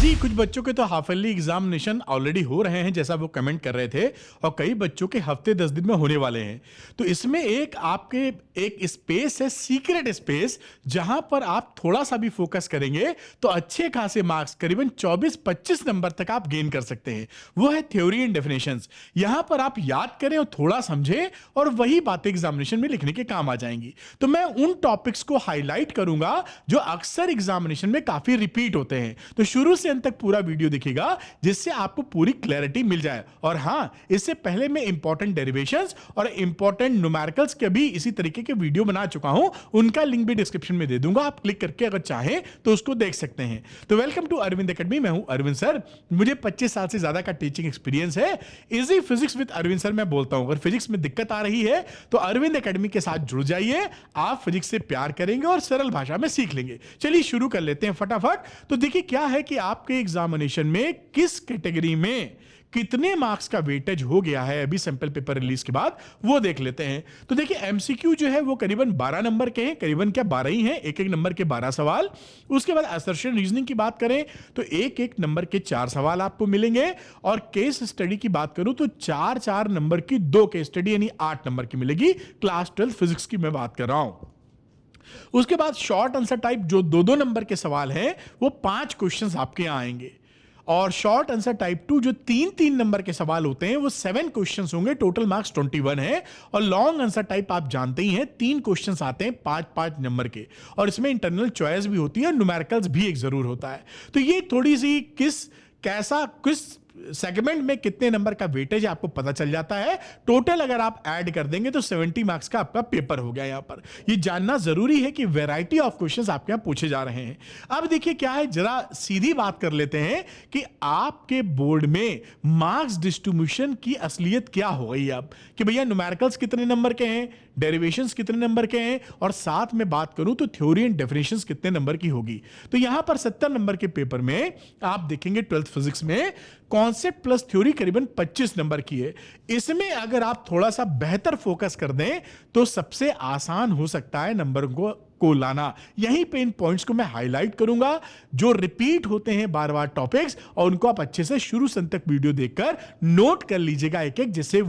जी, कुछ बच्चों के तो हाफ ईयरली एग्जामिनेशन ऑलरेडी हो रहे हैं, जैसा वो कमेंट कर रहे थे, और कई बच्चों के हफ्ते 10 दिन में होने वाले हैं। तो इसमें एक आपके एक स्पेस है, सीक्रेट स्पेस, जहां पर आप थोड़ा सा भी फोकस करेंगे तो अच्छे खासे मार्क्स करीबन 24-25 नंबर तक आप गेन कर सकते हैं। वो है थ्योरी एंड डेफिनेशंस। यहां पर आप याद करें और थोड़ा समझें, और वही बातें एग्जामिनेशन में लिखने के काम आ जाएंगी। तो मैं उन टॉपिक्स को हाईलाइट करूंगा जो अक्सर एग्जामिनेशन में काफी रिपीट होते हैं। तो शुरू से अंत तक पूरा वीडियो देखिएगा, जिससे आपको पूरी क्लैरिटी मिल जाए। और हां, इससे पहले मैं इंपॉर्टेंट डेरिवेशंस और इंपॉर्टेंट न्यूमेरिकल्स के भी इसी तरीके के वीडियो बना चुका हूं, उनका लिंक भी डिस्क्रिप्शन में दे दूंगा। आप क्लिक करके अगर चाहें तो उसको देख सकते हैं। तो वेलकम टू अरविंद एकेडमी। मैं हूं अरविंद सर। मुझे 25 साल से ज्यादा का टीचिंग एक्सपीरियंस है। Easy physics with Arvind sir मैं बोलता हूं। अगर फिजिक्स में दिक्कत आ रही है तो अरविंद एकेडमी के साथ जुड़ जाइए। आप फिजिक्स से प्यार करेंगे और सरल भाषा में सीख लेंगे। चलिए शुरू कर लेते हैं फटाफट। तो देखिए क्या है कि आपके एग्जामिनेशन में किस कैटेगरी में कितने मार्क्स का वेटेज हो गया है अभी सैंपल पेपर रिलीज के बाद, वो देख लेते हैं। तो देखिए एमसीक्यू जो है वो करीबन 12 नंबर के हैं, करीबन क्या 12 ही हैं, एक एक नंबर के 12 सवाल। उसके बाद असर्शन रीजनिंग की बात करें तो एक एक नंबर के 4 सवाल आपको मिलेंगे। और केस स्टडी की बात करूं तो 4-4 नंबर की 2 केस स्टडी यानी 8 नंबर की मिलेगी। क्लास 12 फिजिक्स की मैं बात कर रहा हूं। उसके बाद शॉर्ट आंसर टाइप जो 2-2 नंबर के सवाल हैं वो 5 क्वेश्चंस आपके यहां आएंगे। और शॉर्ट आंसर टाइप 2 जो 3-3 नंबर के सवाल होते हैं वो 7 क्वेश्चंस होंगे, टोटल मार्क्स 21 है। और लॉन्ग आंसर टाइप आप जानते ही हैं, 3 क्वेश्चंस आते हैं 5-5 नंबर के, और इसमें इंटरनल चॉइस भी होती है और न्यूमेरिकल्स भी एक जरूर होता है। तो ये थोड़ी सी किस सेगमेंट में कितने नंबर का वेटेज आपको पता चल जाता है। टोटल अगर आप ऐड कर देंगे तो 70 मार्क्स का आपका पेपर हो गया। यहां पर ये जानना जरूरी है कि वैरायटी ऑफ क्वेश्चंस आपके यहां पूछे जा रहे हैं। अब देखिए क्या है, जरा सीधी बात कर लेते हैं कि आपके बोर्ड में मार्क्स डिस्ट्रीब्यूशन की असलियत क्या हो गई अब, कि भैया न्यूमेरिकल्स कितने नंबर के हैं, डेरिवेशंस कितने नंबर के हैं, और साथ में बात करूं तो थ्योरी एंड डेफिनेशंस कितने नंबर की होगी। तो यहां पर 70 नंबर के पेपर में आप देखेंगे 12th फिजिक्स में कॉन्सेप्ट प्लस थ्योरी करीबन 25 नंबर की है। इसमें अगर आप थोड़ा सा बेहतर फोकस कर दें तो सबसे आसान हो सकता है नंबर को लाना। यहीं पे इन पॉइंट्स को मैं हाईलाइट करूंगा जो रिपीट होते हैं बार बार टॉपिक्स, और उनको आप अच्छे से शुरू से अंत तक वीडियो देखकर नोट कर लीजिएगा एक एक, जिससे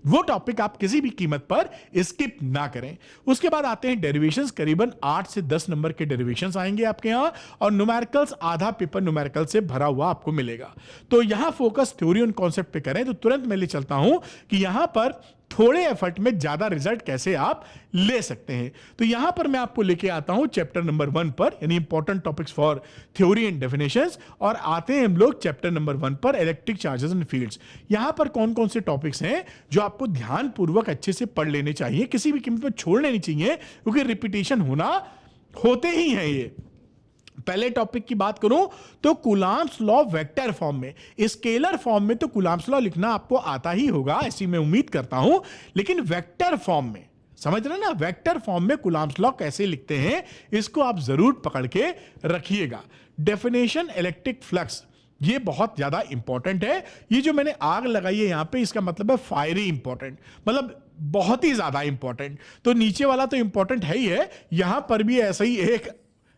वो टॉपिक आप किसी भी कीमत पर स्किप ना करें। उसके बाद आते हैं डेरिवेशंस। करीबन 8 से 10 नंबर के डेरिवेशंस आएंगे आपके यहां, और न्यूमेरिकल्स आधा पेपर न्यूमेरिकल से भरा हुआ आपको मिलेगा। तो यहां फोकस थ्योरी और कॉन्सेप्ट पे करें तो तुरंत मैं ले चलता हूं कि यहां पर थोड़े एफर्ट में ज्यादा रिजल्ट कैसे आप ले सकते हैं। तो यहां पर मैं आपको लेके आता हूं चैप्टर नंबर 1 पर, यानी important topics for theory and definitions, और आते हैं हम लोग चैप्टर नंबर 1 पर, इलेक्ट्रिक चार्जेस एंड फील्ड्स। यहां पर कौन कौन से टॉपिक्स हैं जो आपको ध्यानपूर्वक अच्छे से पढ़ लेने चाहिए, किसी भी कीमत पर छोड़ने नहीं चाहिए, क्योंकि रिपीटेशन होते ही हैं ये। पहले टॉपिक की बात करूं तो कूलॉम्स लॉ वेक्टर फॉर्म में, स्केलर फॉर्म में तो कूलॉम्स लॉ लिखना आपको आता ही होगा, ऐसी मैं उम्मीद करता हूं, लेकिन वेक्टर फॉर्म में, समझ रहे ना, वेक्टर फॉर्म में कूलॉम्स लॉ कैसे लिखते हैं, इसको आप जरूर पकड़ के रखिएगा। डेफिनेशन इलेक्ट्रिक फ्लक्स, ये बहुत ज्यादा इंपॉर्टेंट है। ये जो मैंने आग लगाई है यहां पे, इसका मतलब है फायरी इंपॉर्टेंट, मतलब बहुत ही ज्यादा इंपॉर्टेंट। तो नीचे वाला तो इंपॉर्टेंट है ही है, यहां पर भी ऐसा ही एक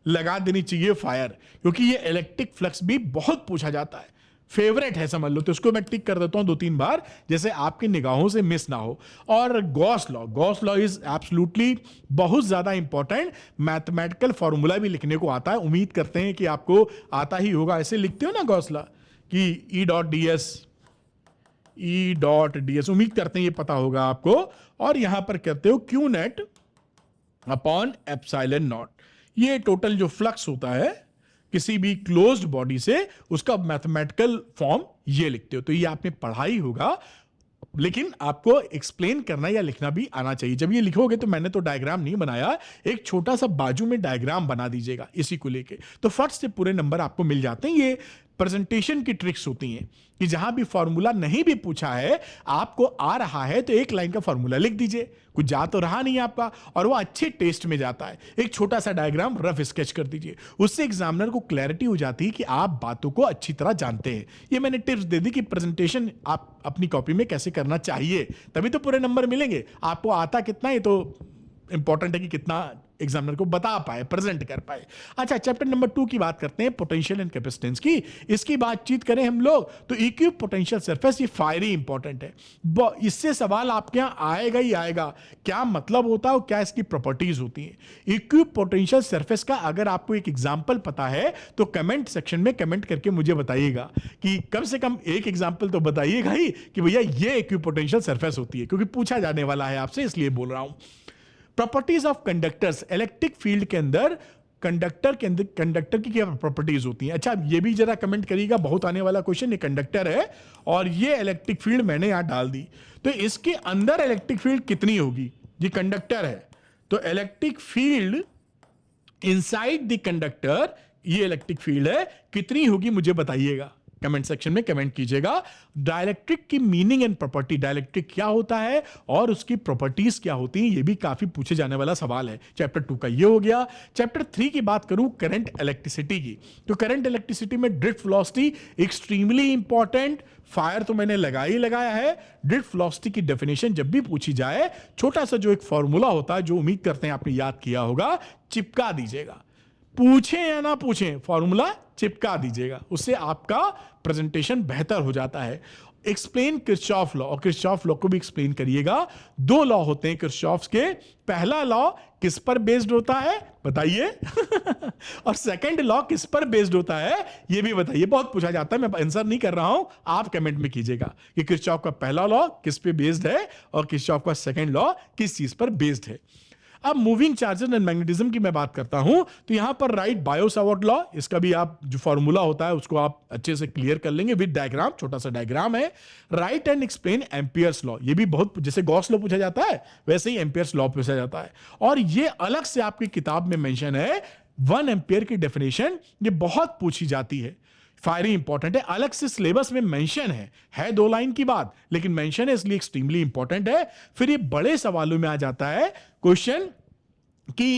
लगा देनी चाहिए फायर, क्योंकि ये इलेक्ट्रिक फ्लक्स भी बहुत पूछा जाता है, फेवरेट है समझ लो। तो इसको मैं टिक कर देता हूं 2-3 बार, जैसे आपकी निगाहों से मिस ना हो। और गॉस लॉ इज एब्सोल्युटली बहुत ज्यादा इंपॉर्टेंट। मैथमेटिकल फॉर्मूला भी लिखने को आता है, उम्मीद करते हैं कि आपको आता ही होगा। ऐसे लिखते हो ना गॉस लॉ कि ई डॉट डी एस, उम्मीद करते हैं ये पता होगा आपको। और यहां पर कहते हो Q net upon epsilon not, ये टोटल जो फ्लक्स होता है किसी भी क्लोज्ड बॉडी से, उसका मैथमेटिकल फॉर्म ये लिखते हो। तो ये आपने पढ़ा ही होगा, लेकिन आपको एक्सप्लेन करना या लिखना भी आना चाहिए। जब ये लिखोगे तो मैंने तो डायग्राम नहीं बनाया, एक छोटा सा बाजू में डायग्राम बना दीजिएगा इसी को लेके, तो फट से पूरे नंबर आपको मिल जाते हैं। ये प्रेजेंटेशन की ट्रिक्स होती हैं कि जहां भी फॉर्मूला नहीं भी पूछा है, आपको आ रहा है तो एक लाइन का फॉर्मूला लिख दीजिए, कुछ जा तो रहा नहीं आपका, और वो अच्छे टेस्ट में जाता है। एक छोटा सा डायग्राम रफ स्केच कर दीजिए, उससे एग्जामिनर को क्लैरिटी हो जाती है कि आप बातों को अच्छी तरह जानते हैं। ये मैंने टिप्स दे दी कि प्रेजेंटेशन आप अपनी कॉपी में कैसे करना चाहिए, तभी तो पूरे नंबर मिलेंगे। आपको आता कितना है तो इंपॉर्टेंट है कि कितना एग्जामिनर को बता पाए, प्रेजेंट कर पाए। अच्छा, चैप्टर नंबर 2 की बात करते हैं, पोटेंशियल एंड कैपेसिटेंस की। इसकी बातचीत करें हम लोग तो इक्विप पोटेंशियल सरफेस, ये फायरी इंपॉर्टेंट है। इससे सवाल आपके यहां आएगा ही आएगा, क्या मतलब होता है और क्या इसकी प्रॉपर्टीज होती हैं। इक्विप पोटेंशियल सरफेस का अगर आपको एक एग्जाम्पल पता है तो कमेंट सेक्शन में कमेंट करके मुझे बताइएगा कि कम से कम एक एग्जाम्पल तो बताइएगा ही कि भैया ये इक्विप पोटेंशियल सरफेस होती है, क्योंकि पूछा जाने वाला है आपसे, इसलिए बोल रहा हूं। Properties of conductors, electric field के अंदर कंडक्टर की क्या प्रॉपर्टीज होती हैं। अच्छा, ये भी जरा कमेंट करिएगा, बहुत आने वाला क्वेश्चन। ये कंडक्टर है और ये इलेक्ट्रिक फील्ड मैंने यहां डाल दी, तो इसके अंदर इलेक्ट्रिक फील्ड कितनी होगी। ये कंडक्टर है तो electric field inside the conductor, ये इलेक्ट्रिक फील्ड है, कितनी होगी मुझे बताइएगा, कमेंट सेक्शन में कमेंट कीजिएगा। डाइलेक्ट्रिक की मीनिंग एंड प्रॉपर्टी, डाइलेक्ट्रिक क्या होता है और उसकी प्रॉपर्टीज क्या होती हैं, ये भी काफी पूछे जाने वाला सवाल है। चैप्टर 2 का ये हो गया। चैप्टर 3 की बात करूं, करंट इलेक्ट्रिसिटी की, तो करंट इलेक्ट्रिसिटी में drift velocity extremely important. Fire तो मैंने लगाया है। ड्रिफ्ट वेलोसिटी की डेफिनेशन जब भी पूछी जाए, छोटा सा जो एक फॉर्मूला होता है, जो उम्मीद करते हैं आपने याद किया होगा, चिपका दीजिएगा। पूछें या ना पूछें, फॉर्मूला चिपका दीजिएगा, उससे आपका प्रेजेंटेशन बेहतर हो जाता है। एक्सप्लेन किरचॉफ लॉ, और किरचॉफ लॉ को भी एक्सप्लेन करिएगा। 2 लॉ होते हैं किरचॉफ के। पहला लॉ किस पर बेस्ड होता है बताइए और सेकंड लॉ किस पर बेस्ड होता है ये भी बताइए। बहुत पूछा जाता है, मैं आंसर नहीं कर रहा हूं, आप कमेंट में कीजिएगा कि किरचॉफ का पहला लॉ किस पे बेस्ड है और किरचॉफ का सेकंड लॉ किस चीज पर बेस्ड है। अब मूविंग चार्जेस एंड मैग्नेटिज्म की मैं बात करता हूं, तो यहां पर राइट बायो-सावर्ट लॉ, इसका भी आप जो फॉर्मूला होता है उसको आप अच्छे से क्लियर कर लेंगे विद डायग्राम, छोटा सा डायग्राम है। Right and explain Ampere's law, ये भी बहुत, जैसे गॉस लॉ पूछा जाता है वैसे ही एम्पियर्स लॉ पूछा जाता है, और ये अलग से आपकी किताब में मेंशन है। 1 एम्पियर की डेफिनेशन ये बहुत पूछी जाती है, फायरी इंपॉर्टेंट है, अलग से सिलेबस में मेंशन है 2 लाइन की बात, लेकिन मेंशन है इसलिए एक्सट्रीमली इंपॉर्टेंट है। फिर ये बड़े सवालों में आ जाता है क्वेश्चन कि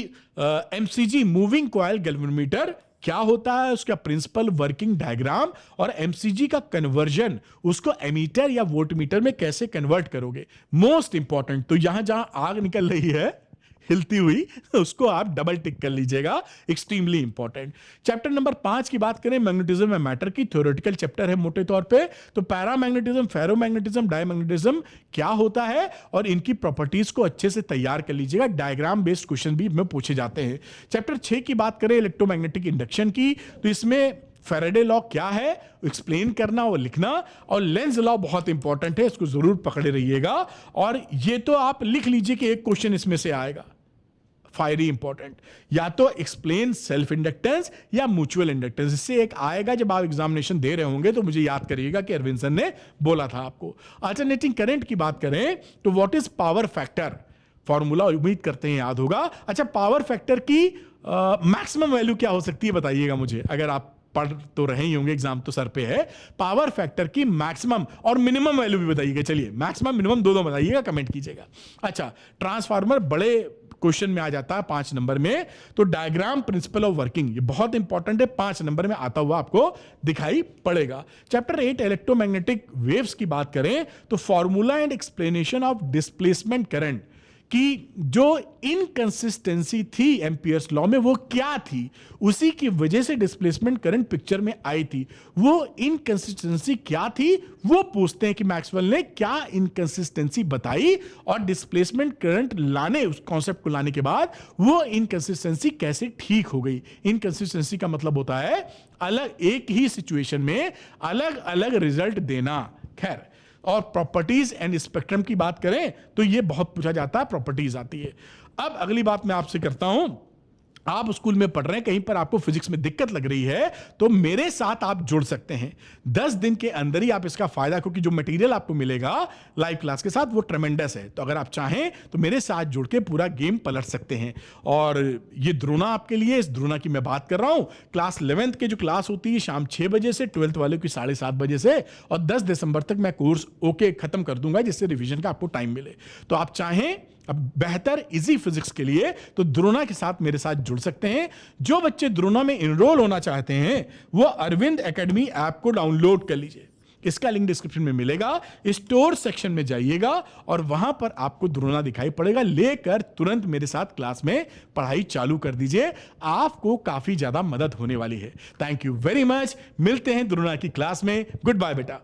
एमसीजी मूविंग कॉइल गैल्वेनोमीटर क्या होता है, उसका प्रिंसिपल वर्किंग डायग्राम, और एमसीजी का कन्वर्जन उसको एमीटर या वोल्टमीटर में कैसे कन्वर्ट करोगे, मोस्ट इंपॉर्टेंट। तो यहां जहां आग निकल रही है हिलती हुई, उसको आप डबल टिक कर लीजिएगा, एक्सट्रीमली इंपॉर्टेंट। चैप्टर नंबर 5 की बात करें, मैग्नेटिज्म एंड मैटर की, थ्योरेटिकल चैप्टर है मोटे तौर पे। तो पैरामैग्नेटिज्म, फेरोमैग्नेटिज्म, डायमैग्नेटिज्म क्या होता है और इनकी प्रॉपर्टीज को अच्छे से तैयार कर लीजिएगा, डायग्राम बेस्ड क्वेश्चन भी में पूछे जाते हैं। चैप्टर 6 की बात करें, इलेक्ट्रोमैग्नेटिक इंडक्शन की, तो इसमें फैराडे लॉ क्या है एक्सप्लेन करना और लिखना, और लेंज लॉ बहुत इंपॉर्टेंट है, इसको जरूर पकड़े रहिएगा। और ये तो आप लिख लीजिए कि एक क्वेश्चन इसमें से आएगा, फायरी इंपॉर्टेंट, या तो एक्सप्लेन सेल्फ इंडक्टेंस या म्यूचुअल इंडक्टेंस, इससे एक आएगा। जब आप एग्जामिनेशन दे रहे होंगे तो मुझे याद करिएगा कि अरविंद सर ने बोला था आपको। अल्टरनेटिंग करंट की बात करें तो what is power factor, formula उम्मीद करते हैं याद होगा। अच्छा, पावर फैक्टर की मैक्सिमम वैल्यू क्या हो सकती है बताइएगा मुझे, अगर आप पढ़ तो रहे ही होंगे, एग्जाम तो सर पे है। पावर फैक्टर की मैक्सिमम और मिनिमम वैल्यू भी बताइएगा, चलिए मैक्सिमम मिनिमम दोनों बताइएगा, कमेंट कीजिएगा। अच्छा, ट्रांसफार्मर बड़े क्वेश्चन में आ जाता है 5 नंबर में, तो डायग्राम प्रिंसिपल ऑफ वर्किंग ये बहुत इंपॉर्टेंट है, 5 नंबर में आता हुआ आपको दिखाई पड़ेगा। चैप्टर 8 इलेक्ट्रोमैग्नेटिक वेव्स की बात करें तो formula and explanation of displacement current कि जो इनकंसिस्टेंसी थी एम्पियर्स लॉ में वो क्या थी, उसी की वजह से डिस्प्लेसमेंट करंट पिक्चर में आई थी। वो इनकंसिस्टेंसी क्या थी वो पूछते हैं कि मैक्सवेल ने क्या इनकंसिस्टेंसी बताई, और डिस्प्लेसमेंट करंट लाने, उस कॉन्सेप्ट को लाने के बाद वो इनकंसिस्टेंसी कैसे ठीक हो गई। इनकंसिस्टेंसी का मतलब होता है अलग एक ही सिचुएशन में अलग अलग रिजल्ट देना। खैर, और प्रॉपर्टीज एंड स्पेक्ट्रम की बात करें तो ये बहुत पूछा जाता है, प्रॉपर्टीज आती है। अब अगली बात मैं आपसे करता हूं, आप स्कूल में पढ़ रहे हैं, कहीं पर आपको फिजिक्स में दिक्कत लग रही है तो मेरे साथ आप जुड़ सकते हैं 10 दिन के अंदर ही आप इसका फायदा, क्योंकि जो मटेरियल आपको मिलेगा लाइव क्लास के साथ वो ट्रेमेंडस है। तो अगर आप चाहें तो मेरे साथ जुड़ के पूरा गेम पलट सकते हैं। और ये द्रोणा आपके लिए, इस द्रोणा की मैं बात कर रहा हूं, क्लास 11th की जो क्लास होती है शाम 6 बजे से, 12th वाले की 7:30 बजे से, और 10 दिसंबर तक मैं कोर्स ओके खत्म कर दूंगा, जिससे रिवीजन का आपको टाइम मिले। तो आप चाहें अब बेहतर इजी फिजिक्स के लिए तो द्रोणा के साथ मेरे साथ जुड़ सकते हैं। जो बच्चे द्रोणा में इनरोल होना चाहते हैं वो अरविंद एकेडमी ऐप को डाउनलोड कर लीजिए। इसका लिंक डिस्क्रिप्शन में मिलेगा। स्टोर सेक्शन में जाइएगा और वहां पर आपको द्रोणा दिखाई पड़ेगा, लेकर तुरंत मेरे साथ क्लास में पढ़ाई चालू कर दीजिए, आपको काफी ज्यादा मदद होने वाली है। थैंक यू वेरी मच, मिलते हैं द्रोणा की क्लास में। गुड बाय बेटा।